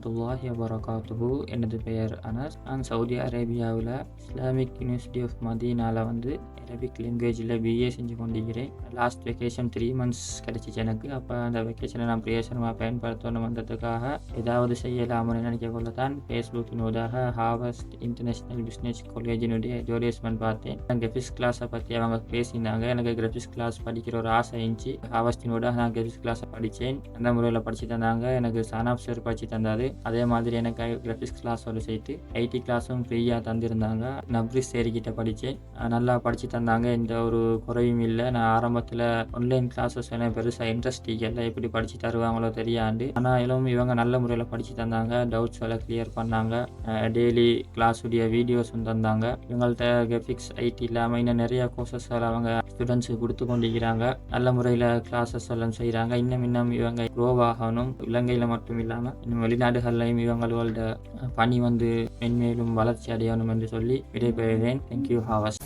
வரஹ்மத்துல்லாஹி வபரகாத்துஹு. எனது பெயர் அனஸ். நான் சவுதி அரேபியாவில் இஸ்லாமிக் யூனிவர்சிட்டி ஆஃப் மதீனாவில் அரபிக் லாங்குவேஜில் பிஏ செஞ்சு கொண்டிருக்கிறேன். லாஸ்ட் வெக்கேஷன் 3 months கிடச்சிச்சு எனக்கு. அப்போ அந்த வெக்கேஷனை நான் பிரயோசனமாக பயன்படுத்தணும் வந்ததுக்காக ஏதாவது செய்யலாம்னு நினைக்க கொள்ள தான் ஃபேஸ்புக்கினூடாக ஹார்வர்ட் இன்டர்நேஷ்னல் பிஸ்னஸ் காலேஜினுடைய அட்வர்டைஸ்மெண்ட் பார்த்தேன். கிராஃபிக்ஸ் கிளாஸை பற்றி அவங்க பேசினாங்க. எனக்கு கிராஃபிக்ஸ் கிளாஸ் படிக்கிற ஒரு ஆசை இருந்துச்சு. ஹார்வர்ட்டினூடாக நான் கிராஃபிக்ஸ் கிளாஸை படித்தேன். அந்த முறையில் படித்து தந்தாங்க. எனக்கு சானாப்சர் படித்து தந்தாது. அதே மாதிரி எனக்கு கிராஃபிக்ஸ் கிளாஸோடு சேர்த்து ஐடி கிளாஸும் ஃப்ரீயாக தந்திருந்தாங்க. நப்ரிஸ் சேரிக்கிட்ட படித்தேன். நல்லா படித்து தந்தாங்க. எந்த ஒரு குறையும் இல்லை. நான் ஆரம்பத்தில் ஆன்லைன் கிளாஸஸ் எல்லாம் பெருசாக இன்ட்ரெஸ்ட் இல்லை. எப்படி படித்து தருவாங்களோ தெரியாது. ஆனாலும் இவங்க நல்ல முறையில் படித்து தந்தாங்க. டவுட்ஸ் எல்லாம் கிளியர் பண்ணாங்க. டெய்லி கிளாஸுடைய வீடியோஸும் தந்தாங்க. இவங்கள்ட்ட கிராஃபிக்ஸ் ஐடி இல்லாமல் இன்னும் நிறைய கோர்சஸ் அவங்க ஸ்டூடெண்ட்ஸுக்கு கொடுத்து கொண்டிருக்கிறாங்க. நல்ல முறையில் கிளாஸஸ் எல்லாம் செய்கிறாங்க. இன்னும் இவங்க க்ரோவ் ஆகணும். இலங்கையில் மட்டும் இல்லாமல் இன்னும் வெளிநாடுகள்லையும் இவங்களோட பணி மென்மேலும் வளர்ச்சி அடையணும் என்று சொல்லி விடைபெறுகிறேன். தேங்க்யூ ஹாவஸ்.